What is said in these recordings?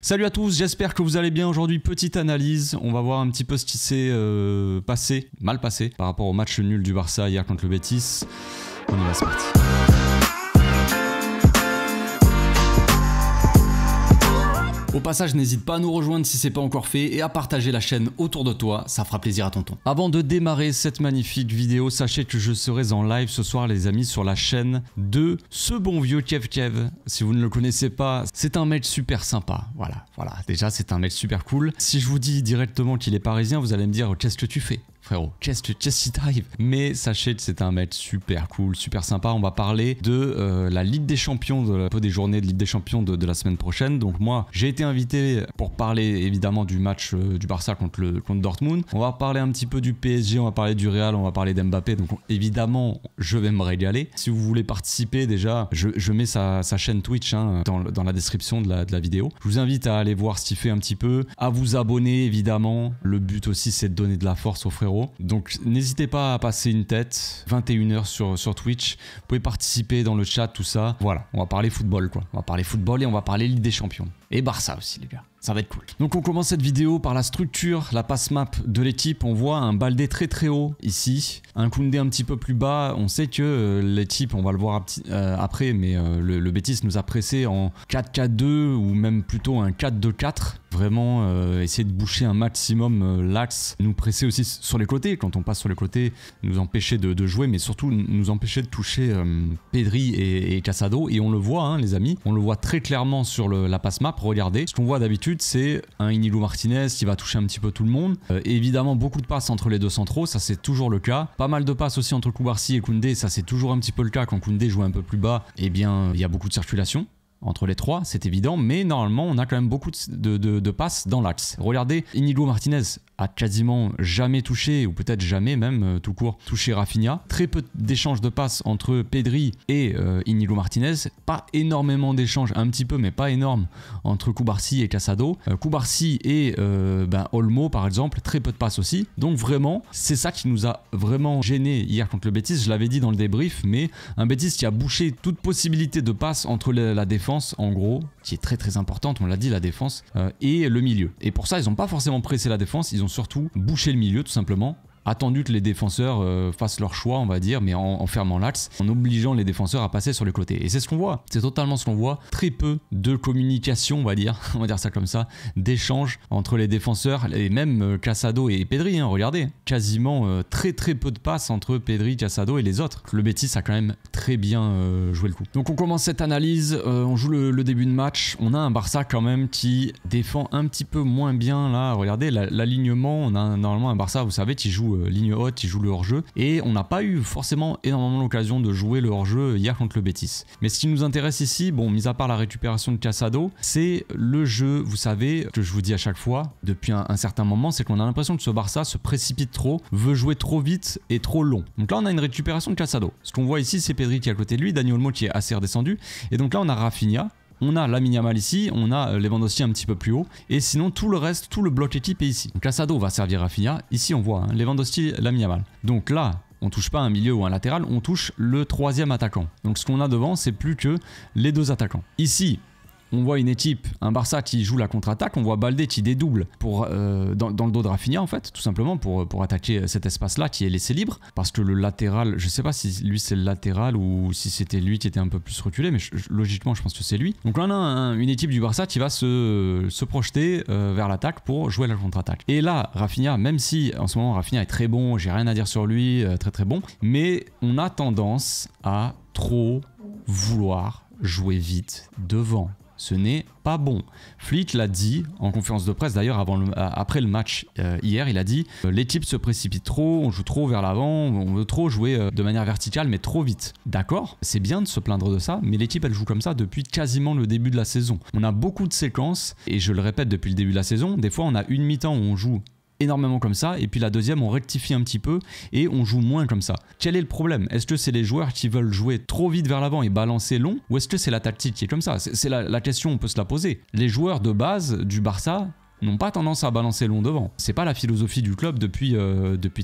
Salut à tous, j'espère que vous allez bien. Aujourd'hui, petite analyse, on va voir un petit peu ce qui s'est mal passé par rapport au match nul du Barça hier contre le Betis. On y va, c'est parti. Au passage, n'hésite pas à nous rejoindre si c'est pas encore fait et à partager la chaîne autour de toi, ça fera plaisir à tonton. Avant de démarrer cette magnifique vidéo, sachez que je serai en live ce soir les amis sur la chaîne de ce bon vieux Kev. Si vous ne le connaissez pas, c'est un mec super sympa. Voilà, déjà c'est un mec super cool. Si je vous dis directement qu'il est parisien, vous allez me dire qu'est-ce que tu fais ? Frérot, qu'est-ce qui t'arrive? Mais sachez que c'est un mec super cool, super sympa. On va parler de la Ligue des Champions, des journées de Ligue des Champions de la semaine prochaine. Donc moi, j'ai été invité pour parler évidemment du match du Barça contre Dortmund. On va parler un petit peu du PSG, on va parler du Real, on va parler d'Mbappé. Donc évidemment, je vais me régaler. Si vous voulez participer, déjà, je mets sa chaîne Twitch dans la description de la vidéo. Je vous invite à aller voir ce qu'il fait un petit peu, à vous abonner évidemment. Le but aussi, c'est de donner de la force aux frères. Donc n'hésitez pas à passer une tête, 21h sur Twitch, vous pouvez participer dans le chat, tout ça. Voilà, on va parler football quoi, on va parler football et on va parler Ligue des Champions. Et Barça aussi les gars, ça va être cool. Donc on commence cette vidéo par la structure, la passe map de l'équipe. On voit un Baldé très haut ici, un Koundé un petit peu plus bas. On sait que l'équipe, on va le voir après, mais le Betis nous a pressé en 4-4-2 ou même plutôt un 4-2-4. Vraiment essayer de boucher un maximum l'axe, nous presser aussi sur les côtés. Quand on passe sur les côtés, nous empêcher de jouer, mais surtout nous empêcher de toucher Pedri et Casado. Et on le voit les amis, on le voit très clairement sur la passe map. Regardez, ce qu'on voit d'habitude c'est un Inigo Martinez qui va toucher un petit peu tout le monde. Évidemment beaucoup de passes entre les deux centraux, ça c'est toujours le cas. Pas mal de passes aussi entre Koubarsi et Koundé, ça c'est toujours un petit peu le cas. Quand Koundé joue un peu plus bas, eh bien il y a beaucoup de circulation entre les trois, c'est évident, mais normalement on a quand même beaucoup de passes dans l'axe. Regardez, Inigo Martinez a quasiment jamais touché, ou peut-être jamais même tout court, touché Rafinha. Très peu d'échanges de passes entre Pedri et Inigo Martinez. Pas énormément d'échanges, un petit peu, mais pas énorme, entre Koubarsi et Casado. Koubarsi et Olmo par exemple, très peu de passes aussi. Donc vraiment, c'est ça qui nous a vraiment gêné hier contre le Betis. Je l'avais dit dans le débrief, mais un Betis qui a bouché toute possibilité de passe entre la défense, en gros, qui est très importante, on l'a dit, la défense, et le milieu. Et pour ça, ils n'ont pas forcément pressé la défense, ils ont surtout bouché le milieu tout simplement, attendu que les défenseurs fassent leur choix, on va dire, mais en fermant l'axe, en obligeant les défenseurs à passer sur les côtés. Et c'est ce qu'on voit, c'est totalement ce qu'on voit. Très peu de communication, on va dire ça comme ça, d'échanges entre les défenseurs, et même Casado et Pedri, regardez, quasiment très peu de passes entre Pedri, Casado et les autres. Le Betis a quand même très bien joué le coup. Donc on commence cette analyse, on joue le début de match, on a un Barça quand même qui défend un petit peu moins bien là, regardez l'alignement, on a normalement un Barça, vous savez, qui joue ligne haute, qui joue le hors-jeu, et on n'a pas eu forcément énormément l'occasion de jouer le hors-jeu hier contre le Betis. Mais ce qui nous intéresse ici, bon, mis à part la récupération de Casado, c'est le jeu, vous savez, que je vous dis à chaque fois, depuis un certain moment, c'est qu'on a l'impression que ce Barça se précipite trop, veut jouer trop vite et trop long. Donc là, on a une récupération de Casado. Ce qu'on voit ici, c'est Pedri qui est à côté de lui, Dani Olmo qui est assez redescendu, et donc là, on a Rafinha. On a Lamine Yamal ici, on a Lewandowski un petit peu plus haut, et sinon tout le reste, tout le bloc équipe est ici. Donc Casado va servir Rafinha, ici on voit Lewandowski, Lamine Yamal. Donc là, on touche pas un milieu ou un latéral, on touche le troisième attaquant. Donc ce qu'on a devant, c'est plus que les deux attaquants. Ici, on voit une équipe, un Barça qui joue la contre-attaque, on voit Baldé qui dédouble dans le dos de Rafinha en fait, tout simplement pour attaquer cet espace-là qui est laissé libre, parce que le latéral, je sais pas si lui c'est le latéral ou si c'était lui qui était un peu plus reculé, mais logiquement je pense que c'est lui. Donc là on a une équipe du Barça qui va se projeter vers l'attaque pour jouer la contre-attaque. Et là, Rafinha, même si en ce moment Rafinha est très bon, j'ai rien à dire sur lui, très bon, mais on a tendance à trop vouloir jouer vite devant. Ce n'est pas bon. Flick l'a dit en conférence de presse d'ailleurs après le match hier, il a dit l'équipe se précipite trop, on joue trop vers l'avant, on veut trop jouer de manière verticale mais trop vite. D'accord, c'est bien de se plaindre de ça, mais l'équipe elle joue comme ça depuis quasiment le début de la saison. On a beaucoup de séquences et je le répète depuis le début de la saison, des fois on a une mi-temps où on joue énormément comme ça, et puis la deuxième on rectifie un petit peu et on joue moins comme ça. Quel est le problème? Est-ce que c'est les joueurs qui veulent jouer trop vite vers l'avant et balancer long, ou est-ce que c'est la tactique qui est comme ça? C'est la question, on peut se la poser. Les joueurs de base du Barça n'ont pas tendance à balancer long devant. C'est pas la philosophie du club depuis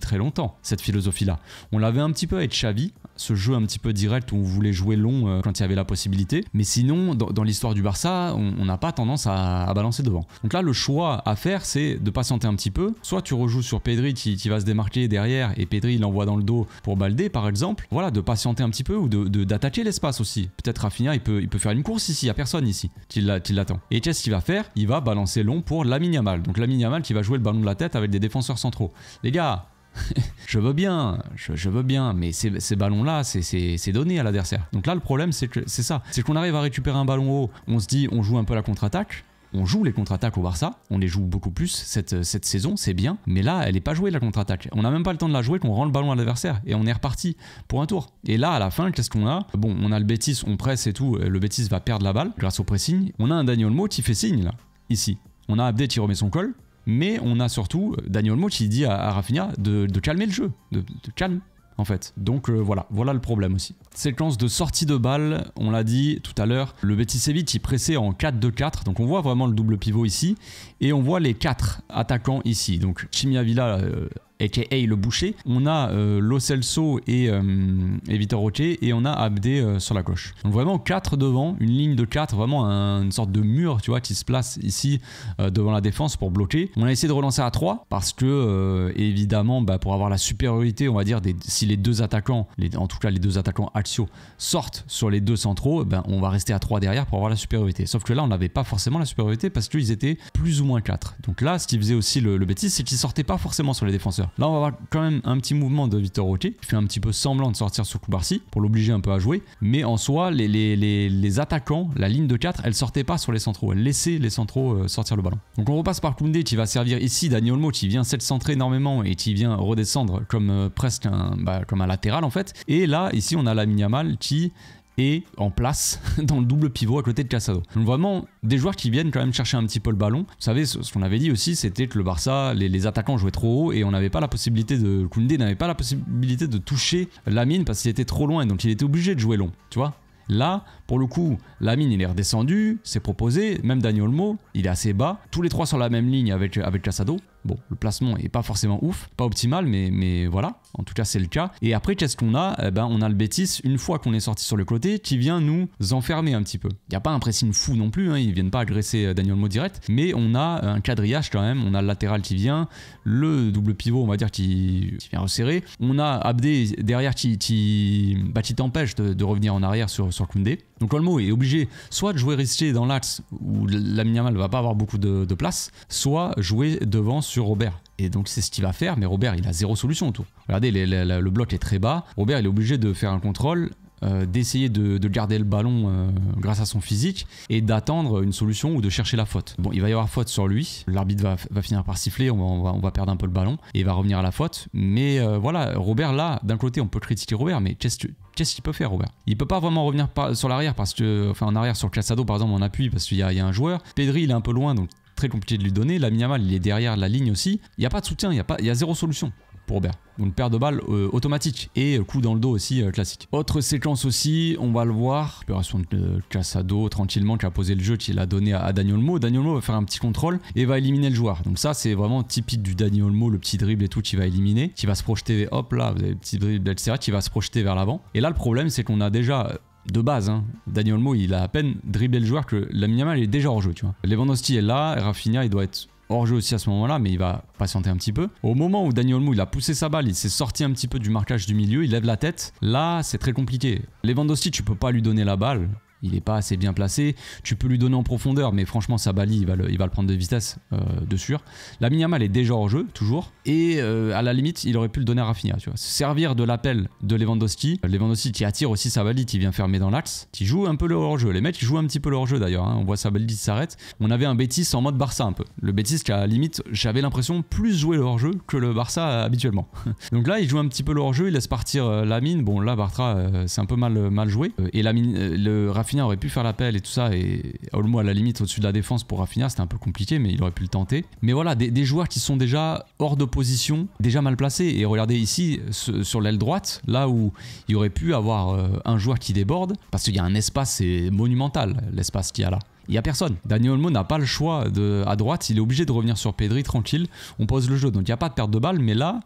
très longtemps, cette philosophie-là. On l'avait un petit peu avec Xavi, ce jeu un petit peu direct où on voulait jouer long quand il y avait la possibilité. Mais sinon, dans l'histoire du Barça, on n'a pas tendance à balancer devant. Donc là, le choix à faire, c'est de patienter un petit peu. Soit tu rejoues sur Pedri qui va se démarquer derrière et Pedri il l'envoie dans le dos pour Baldé par exemple. Voilà, de patienter un petit peu ou d'attaquer l'espace aussi. Peut-être Rafinha, il peut faire une course ici, il n'y a personne ici qui l'attend. Et qu'est-ce qu'il va faire? Il va balancer long pour Lamine Yamal. Donc Lamine Yamal qui va jouer le ballon de la tête avec des défenseurs centraux. Les gars, je veux bien, mais ces ballons-là, c'est donné à l'adversaire. Donc là, le problème, c'est ça. C'est qu'on arrive à récupérer un ballon haut, on se dit, on joue un peu la contre-attaque. On joue les contre-attaques au Barça, on les joue beaucoup plus cette saison, c'est bien, mais là, elle n'est pas jouée la contre-attaque. On n'a même pas le temps de la jouer qu'on rend le ballon à l'adversaire et on est reparti pour un tour. Et là, à la fin, qu'est-ce qu'on a? Bon, on a le Betis, on presse et tout, le Betis va perdre la balle grâce au pressing. On a un Dani Olmo qui fait signe là, ici. On a Abdé qui remet son col, mais on a surtout Dani Olmo qui dit à Rafinha de calmer le jeu, de calme. En fait, donc voilà le problème aussi. Séquence de sortie de balle, on l'a dit tout à l'heure, le Betis Séville qui pressait en 4-2-4, donc on voit vraiment le double pivot ici, et on voit les 4 attaquants ici, donc Chimi Avila, aka le boucher, on a Lo Celso et Vitor Roque, et on a Abdé sur la gauche. Donc vraiment 4 devant, une ligne de 4, vraiment une sorte de mur, tu vois, qui se place ici devant la défense pour bloquer. On a essayé de relancer à 3 parce que évidemment, pour avoir la supériorité, on va dire, si les deux attaquants, en tout cas les deux attaquants axiaux sortent sur les deux centraux, on va rester à 3 derrière pour avoir la supériorité. Sauf que là, on n'avait pas forcément la supériorité parce qu'ils étaient plus ou moins 4. Donc là, ce qui faisait aussi le Betis, c'est qu'ils sortaient pas forcément sur les défenseurs. Là, on va avoir quand même un petit mouvement de Vitor Roque qui fait un petit peu semblant de sortir sur Koubarsi pour l'obliger un peu à jouer. Mais en soi, les attaquants, la ligne de 4, elle sortait pas sur les centraux. Elle laissait les centraux sortir le ballon. Donc on repasse par Koundé qui va servir ici Dani Olmo qui vient s'être-centrer énormément et qui vient redescendre comme presque comme un latéral en fait. Et là, ici, on a Lamine Yamal qui est en place dans le double pivot à côté de Casado. Donc vraiment des joueurs qui viennent quand même chercher un petit peu le ballon. Vous savez, ce qu'on avait dit aussi, c'était que le Barça, les attaquants jouaient trop haut et on n'avait pas la possibilité Koundé n'avait pas la possibilité de toucher Lamine parce qu'il était trop loin, donc il était obligé de jouer long, tu vois. Là, pour le coup, Lamine il est redescendu, c'est proposé, même Dani Olmo, il est assez bas, tous les trois sur la même ligne avec Casado. Bon, le placement est pas forcément ouf, pas optimal, mais voilà, en tout cas c'est le cas. Et après, qu'est-ce qu'on a? On a le Betis, une fois qu'on est sorti sur le côté, qui vient nous enfermer un petit peu. Il n'y a pas un pressing fou non plus, hein, ils viennent pas agresser Dani Olmo direct, mais on a un quadrillage quand même, on a le latéral qui vient, le double pivot, on va dire, qui vient resserrer. On a Abdé derrière qui t'empêche de revenir en arrière sur Koundé. Donc Olmo est obligé soit de jouer risqué dans l'axe où Lamine Yamal ne va pas avoir beaucoup de place, soit jouer devant sur Robert. Et donc c'est ce qu'il va faire, mais Robert il a zéro solution autour. Regardez, le bloc est très bas. Robert il est obligé de faire un contrôle, d'essayer de garder le ballon grâce à son physique et d'attendre une solution ou de chercher la faute. Bon, il va y avoir faute sur lui, l'arbitre va finir par siffler, on va perdre un peu le ballon et il va revenir à la faute. Mais voilà, Robert là, d'un côté on peut critiquer Robert, mais qu'est-ce qu'il peut faire Robert? Il peut pas vraiment revenir sur l'arrière parce que, enfin en arrière sur Casado par exemple en appui parce qu'il y a un joueur. Pedri il est un peu loin donc très compliqué de lui donner. Lamine Yamal il est derrière la ligne aussi. Il n'y a pas de soutien, il y a zéro solution pour Robert. Donc perte de balle automatique et coup dans le dos aussi classique. Autre séquence aussi, on va le voir, opération de Casado tranquillement qui a posé le jeu, qui l'a donné à Dani Olmo. Dani Olmo va faire un petit contrôle et va éliminer le joueur. Donc ça c'est vraiment typique du Dani Olmo, le petit dribble et tout qui va éliminer, qui va se projeter, hop là, vous avez le petit dribble etc. qui va se projeter vers l'avant. Et là le problème c'est qu'on a déjà de base, hein, Dani Olmo il a à peine dribblé le joueur que Lamine Yamal est déjà hors jeu, tu vois. Lewandowski est là, Rafinha il doit être hors jeu aussi à ce moment-là, mais il va patienter un petit peu. Au moment où Dani Olmo il a poussé sa balle, il s'est sorti un petit peu du marquage du milieu, il lève la tête. Là, c'est très compliqué. Lewandowski, tu peux pas lui donner la balle. Il est pas assez bien placé. Tu peux lui donner en profondeur, mais franchement, Sabali, il va le prendre de vitesse, de sûr. Lamine Yamal est déjà hors jeu, toujours. Et à la limite, il aurait pu le donner à Rafinha. Tu vois. Servir de l'appel de Lewandowski. Lewandowski qui attire aussi Sabali, qui vient fermer dans l'axe, qui joue un peu le hors-jeu. Les mecs, ils jouent un petit peu le hors-jeu d'ailleurs. Hein. On voit Sabali qui s'arrête. On avait un Betis en mode Barça un peu. Le Betis qui, à la limite, j'avais l'impression plus jouer le hors-jeu que le Barça habituellement. Donc là, il joue un petit peu le hors-jeu, il laisse partir Lamine. Bon, là, Bartra, c'est un peu mal joué. Et Lamine, le Rafinha aurait pu faire l'appel et tout ça, et Olmo à la limite au-dessus de la défense pour Rafinha, c'était un peu compliqué, mais il aurait pu le tenter. Mais voilà, des joueurs qui sont déjà hors de position, déjà mal placés. Et regardez ici, sur l'aile droite, là où il aurait pu avoir un joueur qui déborde, parce qu'il y a un espace, c'est monumental l'espace qu'il y a là. Il n'y a personne. Dani Olmo n'a pas le choix à droite, il est obligé de revenir sur Pedri tranquille, on pose le jeu. Donc il n'y a pas de perte de balle, mais là,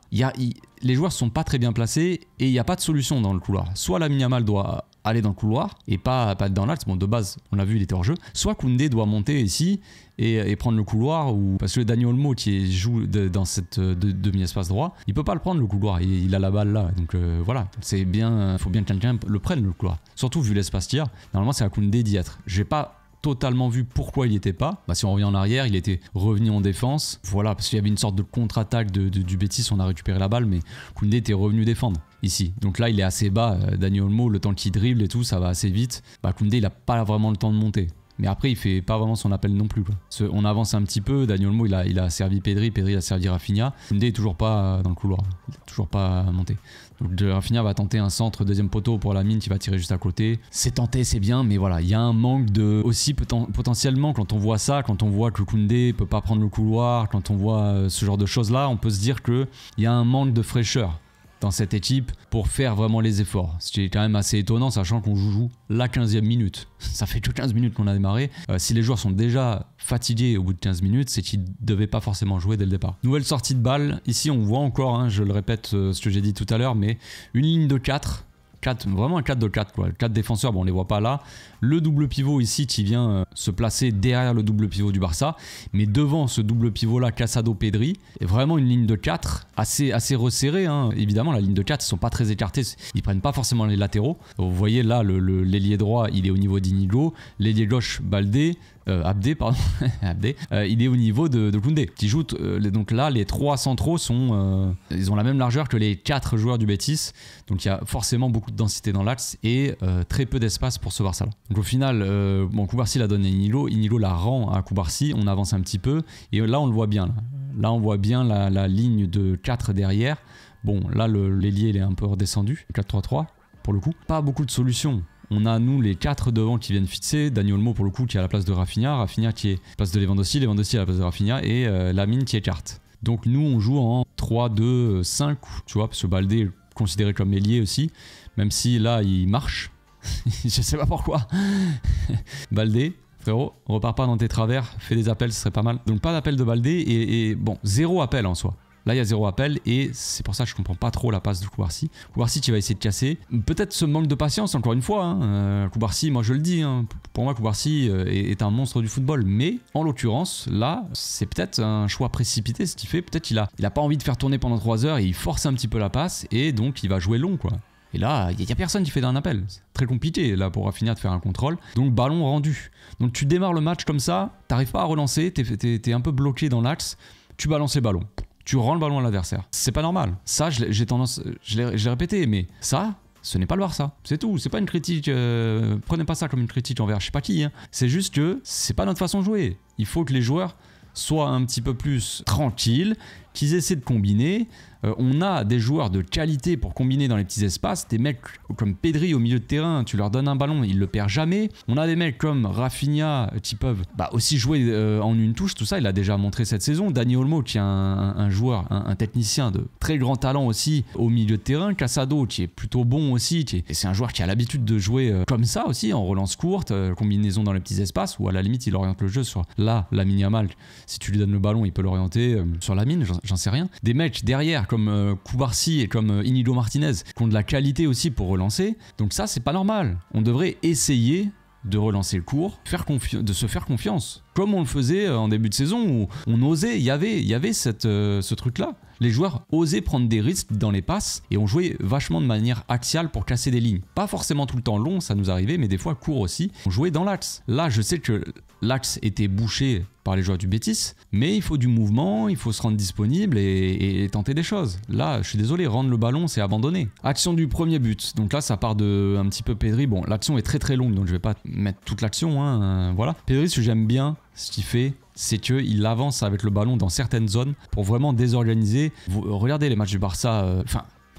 les joueurs sont pas très bien placés et il n'y a pas de solution dans le couloir. Soit Lamine Yamal doit aller dans le couloir et pas être dans l'axe, bon de base on l'a vu il était hors jeu, soit Koundé doit monter ici et prendre le couloir, parce que Dani Olmo qui joue dans cette demi-espace droit, il peut pas le prendre le couloir, il a la balle là, donc voilà, c'est bien, faut bien que quelqu'un le prenne le couloir, surtout vu l'espace qu'il y a. Normalement c'est à Koundé d'y être. J'ai pas totalement vu pourquoi il n'y était pas. Bah, si on revient en arrière, il était revenu en défense. Voilà, parce qu'il y avait une sorte de contre-attaque du Betis, on a récupéré la balle, mais Koundé était revenu défendre ici. Donc là, il est assez bas. Dani Olmo, le temps qu'il dribble et tout, ça va assez vite. Bah, Koundé, il n'a pas vraiment le temps de monter. Mais après, il fait pas vraiment son appel non plus, quoi. On avance un petit peu. Dani Olmo, il a servi Pedri a servi Rafinha. Koundé est toujours pas dans le couloir. Il n'est toujours pas monté. Donc Rafinha va tenter un centre, deuxième poteau pour Lamine qui va tirer juste à côté. C'est tenté, c'est bien, mais voilà, il y a un manque de... Aussi potentiellement, quand on voit ça, quand on voit que Koundé peut pas prendre le couloir, quand on voit ce genre de choses-là, on peut se dire qu'il y a un manque de fraîcheur dans cette équipe pour faire vraiment les efforts. Ce qui est quand même assez étonnant, sachant qu'on joue la 15e minute. Ça fait que 15 minutes qu'on a démarré. Si les joueurs sont déjà fatigués au bout de 15 minutes, c'est qu'ils ne devaient pas forcément jouer dès le départ. Nouvelle sortie de balle. Ici, on voit encore, hein, je le répète ce que j'ai dit tout à l'heure, mais une ligne de 4. Vraiment un 4 de 4 quoi. 4 défenseurs, bon on les voit pas là. Le double pivot ici qui vient se placer derrière le double pivot du Barça. Mais devant ce double pivot là, Casado, Pedri, est vraiment une ligne de 4 assez resserrée. Hein. Évidemment la ligne de 4 ils sont pas très écartés, ils prennent pas forcément les latéraux. Vous voyez là l'ailier droit il est au niveau d'Inigo, l'ailier gauche Abdé, pardon, Abdé, il est au niveau de Koundé qui joue, donc là les 3 centraux sont ils ont la même largeur que les 4 joueurs du Betis, donc il y a forcément beaucoup de densité dans l'axe et très peu d'espace pour ce Barça là. Donc au final bon, Koubarsi l'a donné à Inigo la rend à Koubarsi, on avance un petit peu et là on le voit bien, là on voit bien la ligne de 4 derrière. Bon là l'ailier il est un peu redescendu, 4-3-3 pour le coup, pas beaucoup de solutions. On a nous les 4 devant qui viennent fixer, Dani Olmo pour le coup qui est à la place de Rafinha qui est à la place de Lewandowski à la place de Rafinha et Lamine qui écarte. Donc nous on joue en 3-2-5, tu vois, parce que Baldé est considéré comme ailier aussi, même si là il marche, je sais pas pourquoi. Baldé, frérot, repars pas dans tes travers, fais des appels, ce serait pas mal. Donc pas d'appel de Baldé et bon, 0 appel en soi. Là, il y a 0 appel et c'est pour ça que je comprends pas trop la passe de Koubarsi. Koubarsi qui va essayer de casser. Peut-être ce manque de patience, encore une fois. Hein. Koubarsi, moi je le dis, hein, pour moi Koubarsi est un monstre du football. Mais en l'occurrence, là, c'est peut-être un choix précipité ce qu'il fait. Peut-être qu'il a pas envie de faire tourner pendant 3 heures et il force un petit peu la passe et donc il va jouer long, quoi. Et là, il n'y a personne qui fait d'un appel. C'est très compliqué là pour Rafinha de faire un contrôle. Donc ballon rendu. Donc tu démarres le match comme ça, t'arrives pas à relancer, t'es un peu bloqué dans l'axe, tu balances les ballons. Tu rends le ballon à l'adversaire. C'est pas normal. Ça, je l'ai répété, mais ça, ce n'est pas le Barça. C'est tout. C'est pas une critique. Prenez pas ça comme une critique envers je sais pas qui. Hein. C'est juste que c'est pas notre façon de jouer. Il faut que les joueurs soient un petit peu plus tranquilles, qu'ils essaient de combiner. On a des joueurs de qualité pour combiner dans les petits espaces. Des mecs comme Pedri au milieu de terrain, tu leur donnes un ballon, ils le perdent jamais. On a des mecs comme Rafinha qui peuvent aussi jouer en une touche, tout ça, il a déjà montré cette saison. Dani Olmo qui est un joueur, un technicien de très grand talent aussi au milieu de terrain. Casado qui est plutôt bon aussi, c'est un joueur qui a l'habitude de jouer comme ça aussi, en relance courte, combinaison dans les petits espaces, ou à la limite il oriente le jeu sur Lamine Yamal. Si tu lui donnes le ballon, il peut l'orienter sur Lamine, j'en sais rien. Des mecs derrière comme Koubarsi et comme Inigo Martinez qui ont de la qualité aussi pour relancer. Donc ça, c'est pas normal. On devrait essayer de relancer le cours, de se faire confiance. Comme on le faisait en début de saison où on osait, il y avait ce truc-là. Les joueurs osaient prendre des risques dans les passes et on jouait vachement de manière axiale pour casser des lignes. Pas forcément tout le temps long, ça nous arrivait, mais des fois court aussi. On jouait dans l'axe. Là, je sais que l'axe était bouché par les joueurs du Betis, mais il faut du mouvement, il faut se rendre disponible et tenter des choses. Là, je suis désolé, rendre le ballon, c'est abandonner. Action du premier but. Donc là, ça part de un petit peu Pedri. Bon, l'action est très très longue, donc je vais pas mettre toute l'action. Hein, voilà. Pedri, ce que j'aime bien, ce qu'il fait, c'est qu'il avance avec le ballon dans certaines zones pour vraiment désorganiser. Vous regardez les matchs du Barça,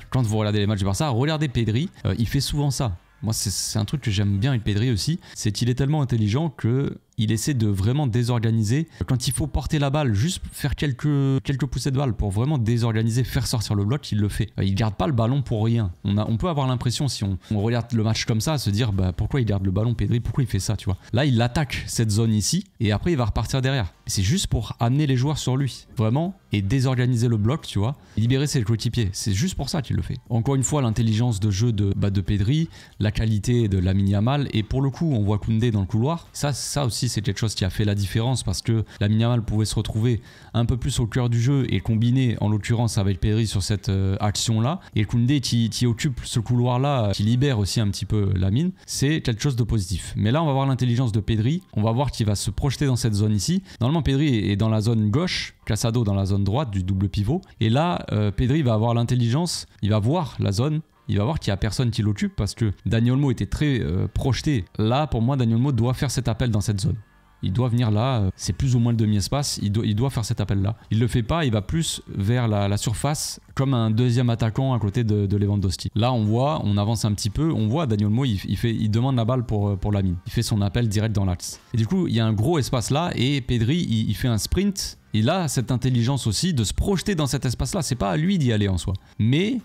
quand vous regardez les matchs du Barça, regardez Pedri, il fait souvent ça. Moi, c'est un truc que j'aime bien avec Pedri aussi, c'est qu'il est tellement intelligent qu'il il essaie de vraiment désorganiser. Quand il faut porter la balle, juste faire quelques poussées de balle pour vraiment désorganiser, faire sortir le bloc, il le fait. Il garde pas le ballon pour rien. On peut avoir l'impression, si on regarde le match comme ça, à se dire bah, pourquoi il garde le ballon, Pedri, pourquoi il fait ça, tu vois. Là, il attaque cette zone ici et après il va repartir derrière. C'est juste pour amener les joueurs sur lui, vraiment, et désorganiser le bloc, tu vois, et libérer ses coéquipiers. C'est juste pour ça qu'il le fait. Encore une fois, l'intelligence de jeu de Pedri, la qualité de Lamine Yamal, et pour le coup, on voit Koundé dans le couloir. Ça aussi, c'est quelque chose qui a fait la différence parce que Lamine Yamal pouvait se retrouver un peu plus au cœur du jeu et combiner, en l'occurrence, avec Pedri sur cette action-là. Et Koundé qui occupe ce couloir-là, qui libère aussi un petit peu Lamine, c'est quelque chose de positif. Mais là, on va voir l'intelligence de Pedri. On va voir qu'il va se projeter dans cette zone ici. Normalement, Pedri est dans la zone gauche, Casado dans la zone droite du double pivot. Et là, Pedri va avoir l'intelligence, il va voir la zone, il va voir qu'il n'y a personne qui l'occupe parce que Dani Olmo était très projeté. Là, pour moi, Dani Olmo doit faire cet appel dans cette zone. Il doit venir là, c'est plus ou moins le demi-espace, il doit faire cet appel-là. Il le fait pas, il va plus vers la surface comme un deuxième attaquant à côté de Lewandowski. Là, on avance un petit peu, on voit Dani Olmo, il demande la balle pour Lamine. Il fait son appel direct dans l'axe. Et du coup, il y a un gros espace là et Pedri, il fait un sprint. Il a cette intelligence aussi de se projeter dans cet espace-là. C'est pas à lui d'y aller en soi. Mais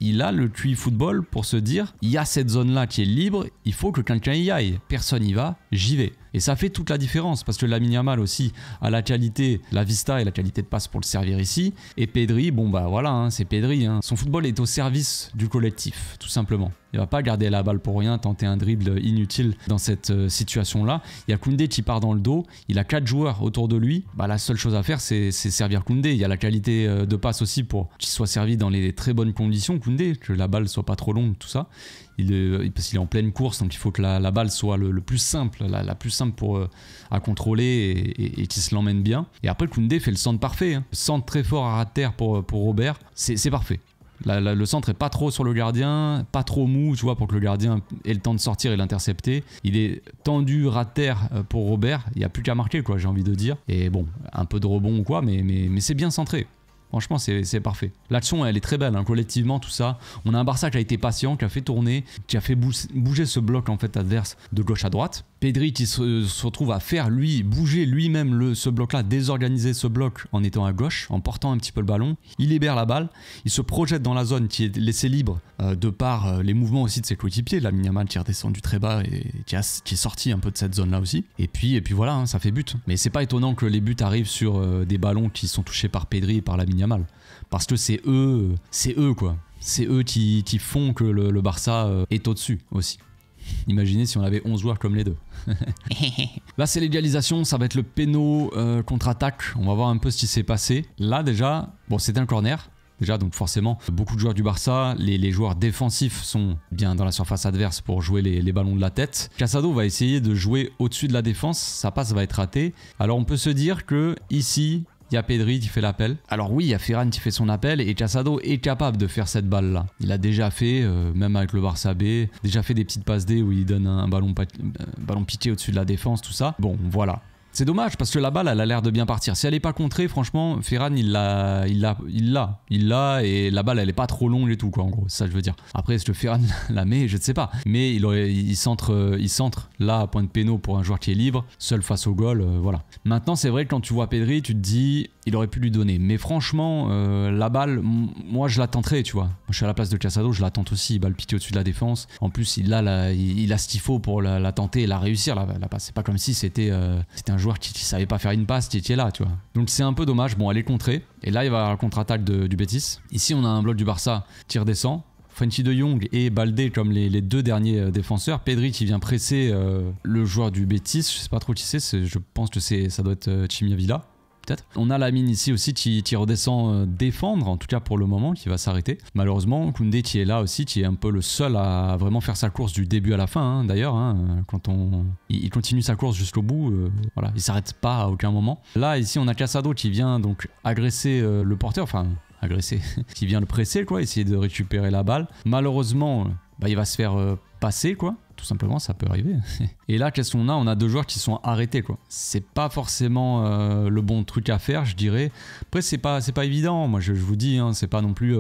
il a le QI football pour se dire, il y a cette zone-là qui est libre, il faut que quelqu'un y aille. Personne y va, j'y vais. Et ça fait toute la différence parce que Lamine Yamal aussi a la qualité, la vista et la qualité de passe pour le servir ici. Et Pedri, bon bah voilà, hein, c'est Pedri. Hein. Son football est au service du collectif, tout simplement. Il va pas garder la balle pour rien, tenter un dribble inutile dans cette situation-là. Il y a Koundé qui part dans le dos, il a 4 joueurs autour de lui. Bah, la seule chose à faire, c'est servir Koundé. Il y a la qualité de passe aussi pour qu'il soit servi dans les très bonnes conditions, Koundé, que la balle soit pas trop longue, tout ça. Parce qu'il est en pleine course, donc il faut que la balle soit le plus simple, la plus simple à contrôler et qu'il se l'emmène bien. Et après, Koundé fait le centre parfait. Hein. Le centre très fort à ras de terre pour Robert, c'est parfait. Le centre est pas trop sur le gardien, pas trop mou, tu vois, pour que le gardien ait le temps de sortir et l'intercepter. Il est tendu, ras de terre pour Robert. Il n'y a plus qu'à marquer, quoi, j'ai envie de dire. Et bon, un peu de rebond ou quoi, mais c'est bien centré. Franchement, c'est parfait. L'action, elle est très belle, hein, collectivement, tout ça. On a un Barça qui a été patient, qui a fait tourner, qui a fait bouger ce bloc en fait adverse de gauche à droite. Pedri qui se retrouve à faire bouger lui-même ce bloc-là, désorganiser ce bloc en étant à gauche, en portant un petit peu le ballon. Il libère la balle, il se projette dans la zone qui est laissée libre de par les mouvements aussi de ses coéquipiers. Lamine Yamal qui est redescendu très bas et qui est sorti un peu de cette zone-là aussi. Et puis voilà, hein, ça fait but. Mais c'est pas étonnant que les buts arrivent sur des ballons qui sont touchés par Pedri et par Lamine Yamal. Parce que c'est eux quoi. C'est eux qui font que le Barça est au-dessus aussi. Imaginez si on avait 11 joueurs comme les deux. Là c'est l'égalisation, ça va être le péno contre-attaque. On va voir un peu ce qui s'est passé. Là déjà, bon c'était un corner. Déjà donc forcément beaucoup de joueurs du Barça, les joueurs défensifs sont bien dans la surface adverse pour jouer les ballons de la tête. Casado va essayer de jouer au-dessus de la défense, sa passe va être ratée. Alors on peut se dire que ici il y a Pedri qui fait l'appel. Alors oui, il y a Ferran qui fait son appel et Casado est capable de faire cette balle-là. Il a déjà fait, même avec le Barça B, déjà fait des petites passes D où il donne un ballon piqué au-dessus de la défense, tout ça. Bon, voilà. C'est dommage parce que la balle, elle a l'air de bien partir. Si elle n'est pas contrée, franchement, Ferran, il l'a et la balle, elle est pas trop longue et tout, quoi, en gros. C'est ça que je veux dire. Après, est-ce que Ferran la met? Je ne sais pas. Mais il centre là à point de péno pour un joueur qui est libre, seul face au goal, voilà. Maintenant, c'est vrai que quand tu vois Pedri, tu te dis, il aurait pu lui donner. Mais franchement, la balle, moi, je la tenterais, tu vois. Moi, je suis à la place de Casado, je la tente aussi. Balle piquée au-dessus de la défense. En plus, il a ce qu'il faut pour la tenter et la réussir, la passe. C'est pas comme si c'était un joueur qui savait pas faire une passe, qui était là, tu vois. Donc c'est un peu dommage. Bon, elle est contrée. Et là, il va y avoir la contre-attaque du Betis. Ici, on a un bloc du Barça qui redescend. Frenkie de Jong et Baldé comme les deux derniers défenseurs. Pedri qui vient presser le joueur du Betis. Je sais pas trop qui c'est. Je pense que ça doit être Chimiavilla. On a Lamine ici aussi qui redescend défendre, en tout cas pour le moment, qui va s'arrêter. Malheureusement, Koundé qui est là aussi, qui est un peu le seul à vraiment faire sa course du début à la fin, hein, d'ailleurs. Hein, il continue sa course jusqu'au bout, voilà, il s'arrête pas à aucun moment. Là, ici, on a Casado qui vient donc agresser le porteur, enfin agresser, qui vient le presser, quoi, essayer de récupérer la balle. Malheureusement, il va se faire passer, quoi. tout simplement, ça peut arriver. Et là, qu'est-ce qu'on a? On a 2 joueurs qui sont arrêtés, quoi. C'est pas forcément le bon truc à faire, je dirais. Après, c'est pas évident. Moi, je vous dis, hein, c'est pas non plus.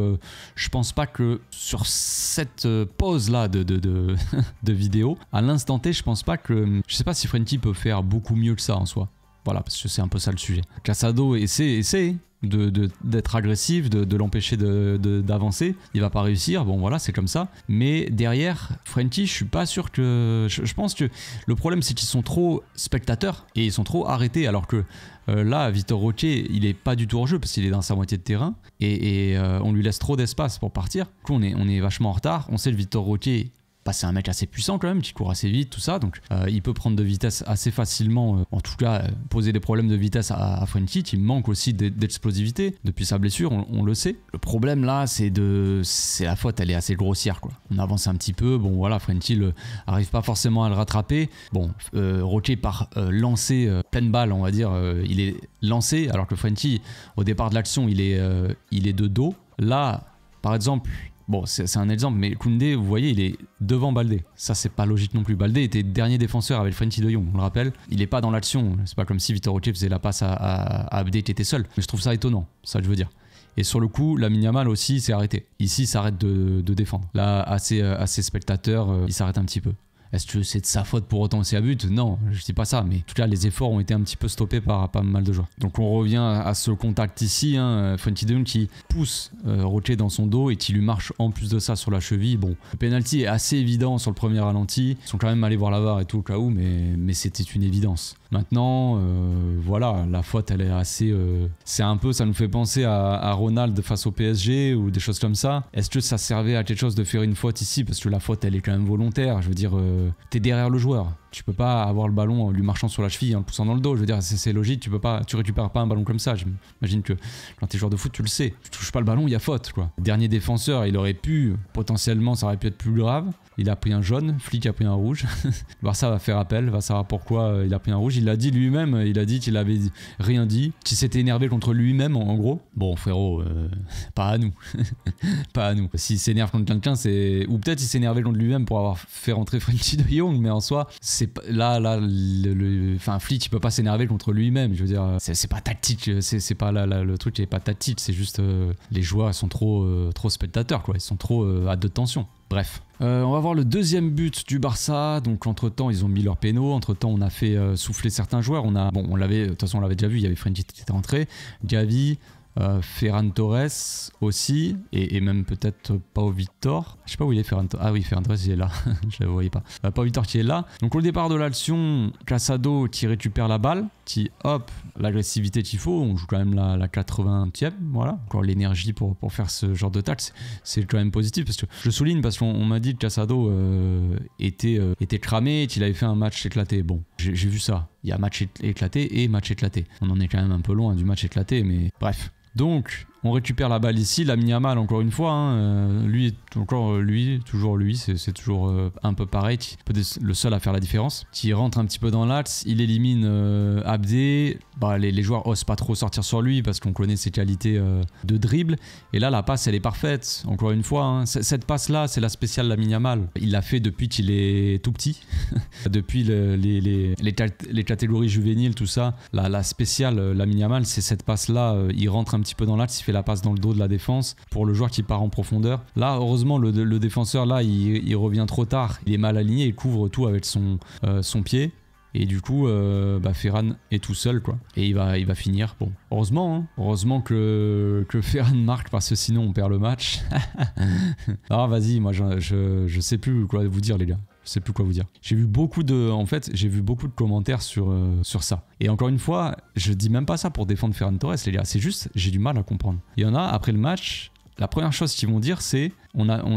Je pense pas que sur cette pause là de vidéo, à l'instant T, je pense pas que. Je sais pas si Frenty peut faire beaucoup mieux que ça en soi. Voilà, parce que c'est un peu ça le sujet. Casado essaie d'être agressif, de l'empêcher d'avancer. Il va pas réussir, bon voilà, c'est comme ça. Mais derrière, Frenty, je suis pas sûr que... Je pense que le problème, c'est qu'ils sont trop spectateurs et ils sont trop arrêtés, alors que là, Vitor Roque, il est pas du tout hors jeu parce qu'il est dans sa moitié de terrain et on lui laisse trop d'espace pour partir. Du coup, on est vachement en retard. On sait le Vitor Roque... c'est un mec assez puissant quand même, qui court assez vite, tout ça, donc il peut prendre de vitesse assez facilement, en tout cas poser des problèmes de vitesse à Frenty, qui manque aussi d'explosivité depuis sa blessure, on le sait. Le problème là, c'est la faute, elle est assez grossière, quoi. On avance un petit peu, bon voilà, Frenty arrive pas forcément à le rattraper. Bon, Roque part lancer pleine balle, on va dire, il est lancé, alors que Frenty, au départ de l'action, il est de dos. Là, par exemple... Bon, c'est un exemple, mais Koundé, vous voyez, il est devant Baldé. Ça, c'est pas logique non plus. Baldé était dernier défenseur avec Frenty de Jong, on le rappelle. Il est pas dans l'action. C'est pas comme si Vitor Roque faisait la passe à Abdé qui était seul. Mais je trouve ça étonnant, ça que je veux dire. Et sur le coup, Lamine Yamal aussi s'est arrêté. Ici, il s'arrête de défendre. Là, assez spectateur, il s'arrête un petit peu. Est-ce que c'est de sa faute pour autant aussi à but? Non, je dis pas ça, mais en tout cas les efforts ont été un petit peu stoppés par pas mal de joueurs. Donc on revient à ce contact ici, hein, Frenty de Jong qui pousse Roque dans son dos et qui lui marche en plus de ça sur la cheville. Bon, le penalty est assez évident sur le premier ralenti. Ils sont quand même allés voir la VAR et tout au cas où, mais c'était une évidence. Maintenant, voilà, la faute elle est assez... c'est un peu, ça nous fait penser à Ronald face au PSG ou des choses comme ça. Est-ce que ça servait à quelque chose de faire une faute ici? Parce que la faute elle est quand même volontaire, je veux dire... t'es derrière le joueur, tu peux pas avoir le ballon en lui marchant sur la cheville en le poussant dans le dos, je veux dire c'est logique, tu récupères pas un ballon comme ça. J'imagine que quand t'es joueur de foot tu le sais, tu touches pas le ballon, il y a faute quoi. Dernier défenseur, il aurait pu, potentiellement ça aurait pu être plus grave, il a pris un jaune, Flick a pris un rouge. Barça va faire appel, va savoir pourquoi il a pris un rouge, il l'a dit lui-même, il a dit qu'il avait rien dit, qu'il s'était énervé contre lui-même en gros. Bon frérot, pas à nous. Pas à nous. S'il s'énerve contre quelqu'un, c'est... Ou peut-être il s'est énervé contre lui-même pour avoir fait rentrer Frenty de Jong, mais en soi, c'est là, enfin, Flick, il peut pas s'énerver contre lui-même. Je veux dire, c'est pas tactique, c'est pas le truc qui est pas tactique, c'est juste les joueurs sont trop spectateurs, quoi. Ils sont trop à deux tensions. Bref. On va voir le deuxième but du Barça. Donc entre temps ils ont mis leur péno. Entre temps on a fait souffler certains joueurs. On l'avait, de toute façon on l'avait déjà vu. Il y avait Frenty qui était rentré, Gavi, Ferran Torres aussi, et même peut-être Pau Victor. Je sais pas où il est Ferran Torres. Ah oui, Ferran Torres il est là, je le voyais pas. Pau Victor qui est là. Donc au départ de l'action, Casado qui récupère la balle, qui hop, l'agressivité qu'il faut. On joue quand même la 80e, voilà. Encore l'énergie pour faire ce genre de tacle, c'est quand même positif. Parce que je souligne parce qu'on m'a dit que Casado était cramé, qu'il avait fait un match éclaté. Bon, j'ai vu ça. Il y a match éclaté et match éclaté. On en est quand même un peu loin du match éclaté, mais bref. Donc, on récupère la balle ici, Lamine Yamal encore une fois, hein, toujours lui, c'est toujours un peu pareil, le seul à faire la différence, qui rentre un petit peu dans l'axe, il élimine Abdé, les joueurs osent pas trop sortir sur lui parce qu'on connaît ses qualités de dribble, et là la passe elle est parfaite, encore une fois, hein, cette passe là c'est la spéciale Lamine Yamal, il l'a fait depuis qu'il est tout petit, depuis les catégories juvéniles, tout ça, la spéciale Lamine Yamal c'est cette passe là, il rentre un petit peu dans l'axe, il fait la passe dans le dos de la défense pour le joueur qui part en profondeur. Là, heureusement, le défenseur, là, il revient trop tard. Il est mal aligné, il couvre tout avec son pied. Et du coup, Ferran est tout seul, quoi. Et il va finir. Bon, heureusement, hein. Heureusement que Ferran marque, parce que sinon, on perd le match. Ah, vas-y, moi, je sais plus quoi vous dire, les gars. Je sais plus quoi vous dire. J'ai vu beaucoup de commentaires sur ça. Et encore une fois, je dis même pas ça pour défendre Ferran Torres, les gars. C'est juste, j'ai du mal à comprendre. Il y en a, après le match, la première chose qu'ils vont dire, c'est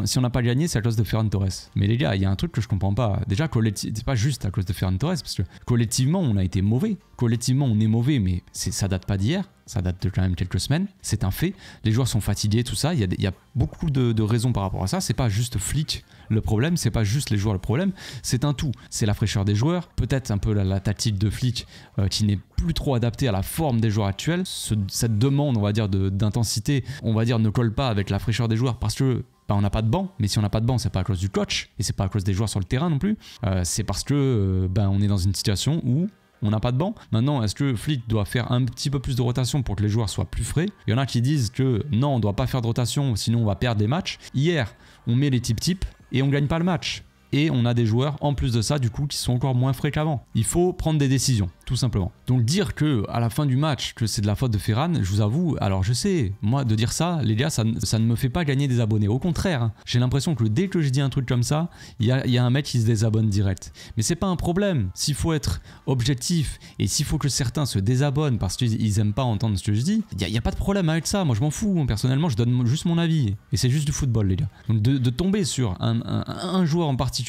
si on n'a pas gagné, c'est à cause de Ferran Torres. Mais les gars, il y a un truc que je comprends pas. Déjà, c'est pas juste à cause de Ferran Torres, parce que collectivement, on a été mauvais. Collectivement, on est mauvais, mais ça date pas d'hier. Ça date de quand même quelques semaines. C'est un fait. Les joueurs sont fatigués, tout ça. Il y a beaucoup de raisons par rapport à ça. C'est pas juste Flick le problème, c'est pas juste les joueurs le problème. C'est un tout. C'est la fraîcheur des joueurs. Peut-être un peu la tactique de Flick qui n'est plus trop adaptée à la forme des joueurs actuels. Cette demande, on va dire, d'intensité, on va dire, ne colle pas avec la fraîcheur des joueurs parce Bah, on n'a pas de banc, mais si on n'a pas de banc, c'est pas à cause du coach et c'est pas à cause des joueurs sur le terrain non plus. C'est parce que on est dans une situation où on n'a pas de banc. Maintenant, est-ce que Flick doit faire un petit peu plus de rotation pour que les joueurs soient plus frais? Il y en a qui disent que non, on ne doit pas faire de rotation, sinon on va perdre les matchs. Hier, on met les types et on ne gagne pas le match. Et on a des joueurs, en plus de ça, du coup, qui sont encore moins frais qu'avant. Il faut prendre des décisions, tout simplement. Donc dire que à la fin du match, que c'est de la faute de Ferran, je vous avoue, alors je sais, moi, de dire ça, les gars, ça ne me fait pas gagner des abonnés. Au contraire, hein, j'ai l'impression que dès que je dis un truc comme ça, il y a un mec qui se désabonne direct. Mais c'est pas un problème. S'il faut être objectif et s'il faut que certains se désabonnent parce qu'ils aiment pas entendre ce que je dis, il n'y a pas de problème avec ça. Moi, je m'en fous. Personnellement, je donne juste mon avis. Et c'est juste du football, les gars. Donc de tomber sur un joueur en particulier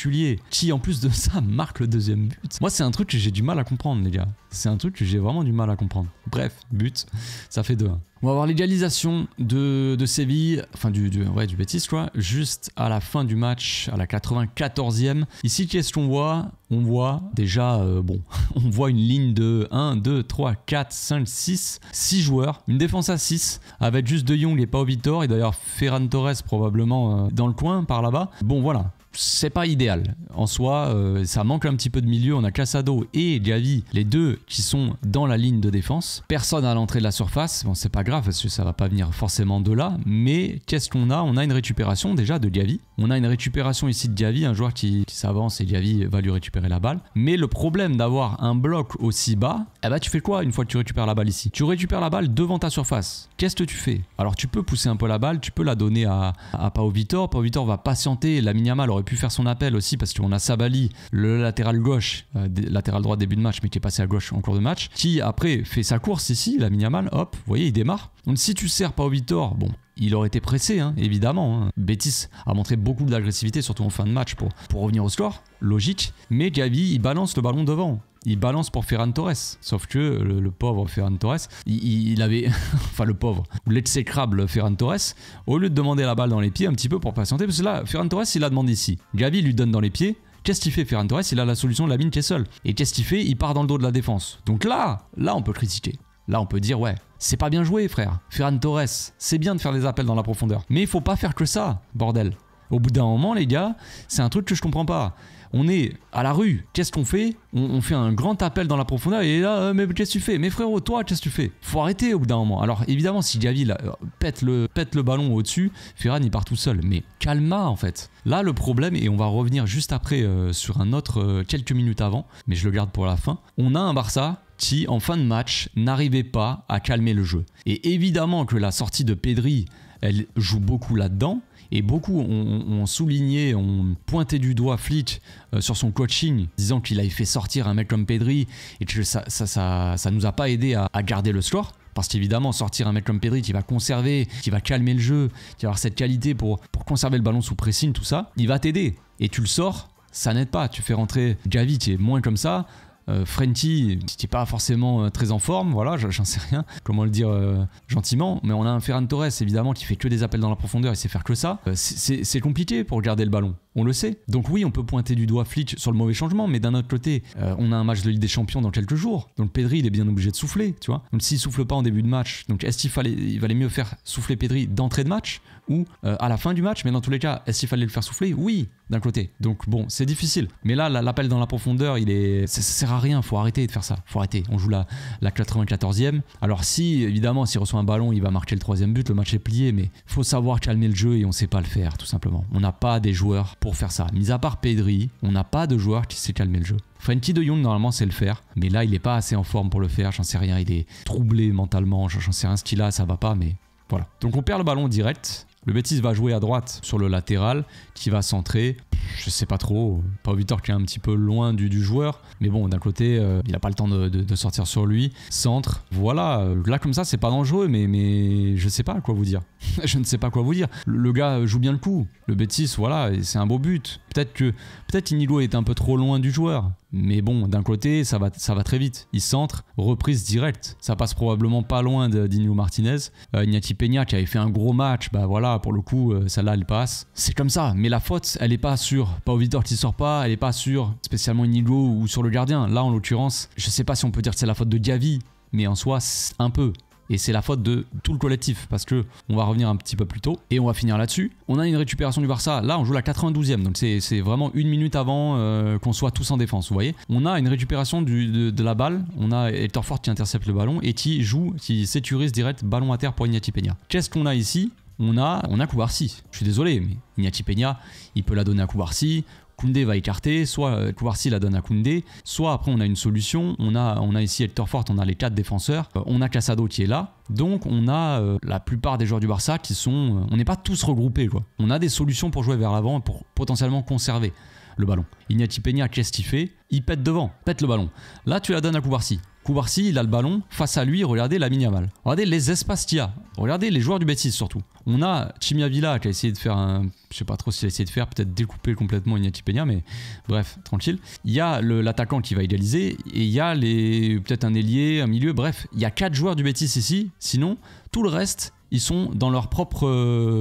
qui en plus de ça marque le deuxième but. Moi c'est un truc que j'ai du mal à comprendre les gars. C'est un truc que j'ai vraiment du mal à comprendre. Bref, but, ça fait 2-1. On va voir l'égalisation de Séville, enfin du Betis quoi, juste à la fin du match, à la 94e. Ici qu'est-ce qu'on voit? On voit déjà, on voit une ligne de 1, 2, 3, 4, 5, 6 joueurs, une défense à 6, avec juste De Jong et Pau Vitor, et d'ailleurs Ferran Torres probablement dans le coin par là-bas. Bon voilà. C'est pas idéal. En soi, ça manque un petit peu de milieu. On a Casado et Gavi, les deux qui sont dans la ligne de défense. Personne à l'entrée de la surface. Bon, c'est pas grave parce que ça va pas venir forcément de là. Mais qu'est-ce qu'on a? On a une récupération déjà de Gavi. On a une récupération ici de Gavi, un joueur qui s'avance et Gavi va lui récupérer la balle. Mais le problème d'avoir un bloc aussi bas, tu fais quoi une fois que tu récupères la balle ici? Tu récupères la balle devant ta surface. Qu'est-ce que tu fais? Alors tu peux pousser un peu la balle, tu peux la donner à Pau Vitor. Pau Vitor va patienter. Lamine Yamal aurait pu faire son appel aussi parce qu'on a Sabali, le latéral gauche, latéral droit début de match mais qui est passé à gauche en cours de match, qui après fait sa course ici, Lamine Yamal, hop, vous voyez il démarre. Donc si tu sers Pau Vitor, bon, il aurait été pressé, hein, évidemment. Hein. Betis a montré beaucoup d'agressivité, surtout en fin de match pour revenir au score, logique. Mais Gavi, il balance le ballon devant. Il balance pour Ferran Torres. Sauf que le pauvre Ferran Torres, il avait... enfin le pauvre, l'exécrable Ferran Torres, au lieu de demander la balle dans les pieds un petit peu pour patienter, parce que là, Ferran Torres, il la demande ici. Gavi lui donne dans les pieds. Qu'est-ce qu'il fait Ferran Torres? Il a la solution de Lamine qui est seul. Et qu'est-ce qu'il fait? Il part dans le dos de la défense. Donc là on peut critiquer. Là, on peut dire, ouais, c'est pas bien joué, frère. Ferran Torres, c'est bien de faire des appels dans la profondeur. Mais il faut pas faire que ça, bordel. Au bout d'un moment, les gars, c'est un truc que je comprends pas. On est à la rue, qu'est-ce qu'on fait? On fait un grand appel dans la profondeur et là, mais qu'est-ce que tu fais? Mais frérot, toi, qu'est-ce que tu fais? Faut arrêter au bout d'un moment. Alors évidemment, si Gavi pète le ballon au-dessus, Ferran il part tout seul. Mais calma en fait. Là, le problème, et on va revenir juste après sur un autre quelques minutes avant, mais je le garde pour la fin. On a un Barça qui, en fin de match, n'arrivait pas à calmer le jeu. Et évidemment que la sortie de Pedri, elle joue beaucoup là-dedans. Et beaucoup ont souligné, ont pointé du doigt Flick sur son coaching, disant qu'il avait fait sortir un mec comme Pedri et que ça nous a pas aidé à garder le score. Parce qu'évidemment, sortir un mec comme Pedri qui va conserver, qui va calmer le jeu, qui va avoir cette qualité pour conserver le ballon sous pressing, tout ça, il va t'aider. Et tu le sors, ça n'aide pas. Tu fais rentrer Gavi qui est moins comme ça. Frenkie qui n'est pas forcément très en forme, voilà, j'en sais rien, comment le dire gentiment, mais on a un Ferran Torres évidemment qui fait que des appels dans la profondeur, il sait faire que ça, c'est compliqué pour garder le ballon, on le sait. Donc oui, on peut pointer du doigt Flick sur le mauvais changement, mais d'un autre côté, on a un match de Ligue des Champions dans quelques jours, donc Pedri il est bien obligé de souffler, tu vois. Donc s'il souffle pas en début de match, donc est-ce qu'il valait mieux faire souffler Pedri d'entrée de match ou à la fin du match? Mais dans tous les cas, est-ce qu'il fallait le faire souffler? Oui, d'un côté. Donc bon, c'est difficile. Mais là, l'appel dans la profondeur, ça sert à rien, faut arrêter de faire ça. Faut arrêter. On joue la 94e. Alors si, évidemment, s'il reçoit un ballon, il va marquer le 3e but, le match est plié, mais faut savoir calmer le jeu et on sait pas le faire, tout simplement. On n'a pas des joueurs pour faire ça. Mis à part Pedri, on n'a pas de joueur qui sait calmer le jeu. Frenkie de Jong, normalement, sait le faire, mais là, il est pas assez en forme pour le faire, j'en sais rien, il est troublé mentalement, j'en sais rien ce qu'il a, ça va pas, mais voilà. Donc on perd le ballon direct. Le Betis va jouer à droite sur le latéral qui va centrer. Je sais pas trop. Pau Vitor qui est un petit peu loin du joueur. Mais bon, d'un côté, il n'a pas le temps de sortir sur lui. Centre. Voilà. Là, comme ça, c'est pas dangereux, mais je sais pas quoi vous dire. Je ne sais pas quoi vous dire. Le gars joue bien le coup. Le Betis, voilà, c'est un beau but. Peut-être Inigo est un peu trop loin du joueur. Mais bon, d'un côté, ça va très vite. Il centre, reprise directe. Ça passe probablement pas loin d'Inigo Martinez. Iñaki Peña qui avait fait un gros match, bah voilà, pour le coup, celle-là, elle passe. C'est comme ça, mais la faute, elle est pas sur Pau Vitor qui sort pas, elle est pas sur spécialement Inigo ou sur le gardien. Là, en l'occurrence, je sais pas si on peut dire que c'est la faute de Gavi, mais en soi, un peu. Et c'est la faute de tout le collectif parce que on va revenir un petit peu plus tôt et on va finir là-dessus. On a une récupération du Barça. Là, on joue la 92e, donc c'est vraiment une minute avant qu'on soit tous en défense. Vous voyez, on a une récupération de la balle. On a Héctor Fort qui intercepte le ballon et qui joue, qui sécurise direct ballon à terre pour Iñaki Peña. Qu'est-ce qu'on a ici? On a Koubarsi. Je suis désolé, mais Iñaki Peña, il peut la donner à Koubarsi. Koundé va écarter, soit Koubarsi la donne à Koundé, soit après on a une solution, on a ici Héctor Fort, on a les 4 défenseurs, on a Casado qui est là, donc on a la plupart des joueurs du Barça qui sont, on n'est pas tous regroupés quoi. On a des solutions pour jouer vers l'avant et pour potentiellement conserver le ballon. Iñaki Peña, qu'est-ce qu'il fait? Il pète devant, pète le ballon. Là tu la donnes à Koubarsi. Koubarsi, il a le ballon, face à lui, regardez Lamine Yamal. Regardez les espaces qu'il y a. Regardez les joueurs du Betis surtout. On a Chimia Villa qui a essayé de faire un... Je sais pas trop ce qu'il a essayé de faire, peut-être découper complètement Iñaki Peña, mais bref, tranquille. Il y a l'attaquant qui va égaliser, et il y a peut-être un ailier, un milieu, bref. Il y a 4 joueurs du Betis ici, sinon, tout le reste, ils sont dans leur propre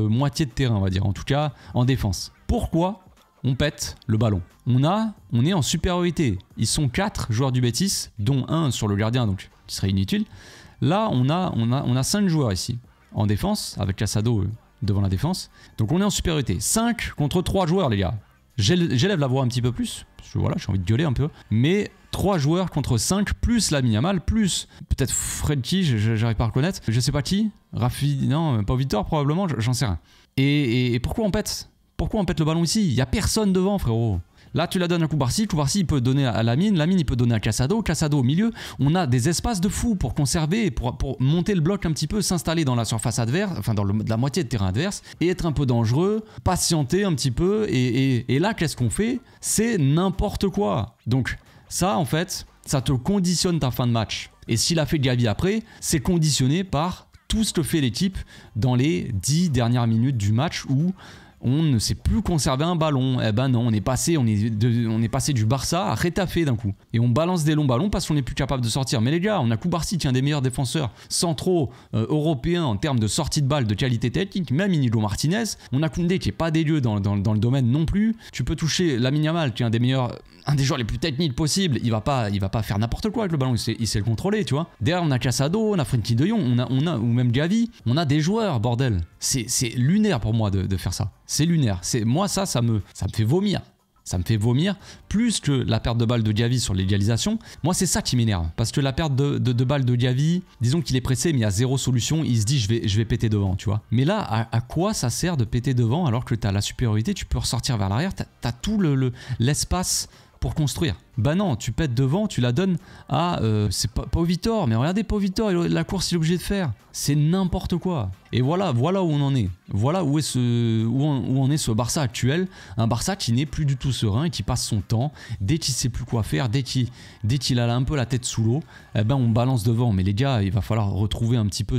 moitié de terrain, on va dire, en tout cas, en défense. Pourquoi on pète le ballon? On est en supériorité. Ils sont 4 joueurs du Betis, dont un sur le gardien, donc qui serait inutile. Là, on a 5 joueurs ici, en défense, avec Casado devant la défense. Donc on est en supériorité. 5 contre 3 joueurs, les gars. J'élève la voix un petit peu plus, parce que voilà, j'ai envie de gueuler un peu. Mais 3 joueurs contre 5, plus Lamine Yamal, plus peut-être Frenkie, j'arrive pas à reconnaître. Je sais pas qui. Rafi, non, pas Victor probablement, j'en sais rien. Et pourquoi on pète? Pourquoi on pète le ballon ici? Il n'y a personne devant, frérot. Là, tu la donnes à Koubarsi. Koubarsi, il peut donner à Lamine. Lamine, il peut donner à Casado. Casado au milieu. On a des espaces de fou pour conserver, pour monter le bloc un petit peu, s'installer dans la surface adverse, enfin dans la moitié de terrain adverse, et être un peu dangereux, patienter un petit peu. Et là, qu'est-ce qu'on fait? C'est n'importe quoi. Donc, ça, en fait, ça te conditionne ta fin de match. Et s'il a fait Gavi après, c'est conditionné par tout ce que fait l'équipe dans les 10 dernières minutes du match où on ne sait plus conserver un ballon. Eh ben non, on est passé du Barça à Retafe d'un coup. Et on balance des longs ballons parce qu'on n'est plus capable de sortir. Mais les gars, on a Koubarsi qui est un des meilleurs défenseurs centraux européens en termes de sortie de balle, de qualité technique, même Inigo Martinez. On a Koundé qui est pas dégueu dans le domaine non plus. Tu peux toucher Lamine Yamal qui est un des joueurs les plus techniques possibles. Il va pas faire n'importe quoi avec le ballon, il sait le contrôler, tu vois. Derrière, on a Casado, on a Frenkie de Jong, on a ou même Gavi. On a des joueurs, bordel. C'est lunaire pour moi de faire ça. C'est lunaire. Moi, ça me fait vomir. Ça me fait vomir plus que la perte de balle de Gavi sur l'égalisation. Moi, c'est ça qui m'énerve. Parce que la perte de balle de Gavi, disons qu'il est pressé, mais il y a zéro solution. Il se dit, je vais péter devant, tu vois. Mais là, à quoi ça sert de péter devant alors que tu as la supériorité? Tu peux ressortir vers l'arrière. Tu as tout l'espace pour construire. Bah non, tu pètes devant, tu la donnes à... c'est pas Pau Vitor, mais regardez Pau Vitor, la course il est obligé de faire. C'est n'importe quoi. Et voilà où on en est. Voilà où en est ce Barça actuel. Un Barça qui n'est plus du tout serein et qui passe son temps. Dès qu'il sait plus quoi faire, dès qu'il a un peu la tête sous l'eau, eh ben on balance devant. Mais les gars, il va falloir retrouver un petit peu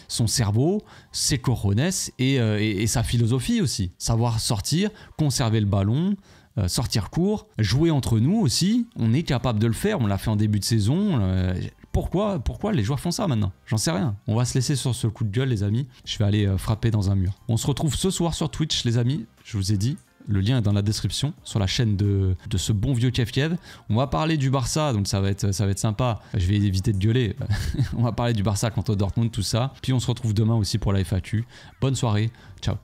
son cerveau, ses cojones et sa philosophie aussi. Savoir sortir, conserver le ballon, sortir court, jouer entre nous aussi, on est capable de le faire, on l'a fait en début de saison. Pourquoi les joueurs font ça maintenant? J'en sais rien. On va se laisser sur ce coup de gueule, les amis. Je vais aller frapper dans un mur. On se retrouve ce soir sur Twitch, les amis. Je vous ai dit, le lien est dans la description, sur la chaîne de ce bon vieux Kiev. On va parler du Barça, donc ça va être sympa. Je vais éviter de gueuler. On va parler du Barça contre Dortmund, tout ça. Puis on se retrouve demain aussi pour la FAQ. Bonne soirée, ciao.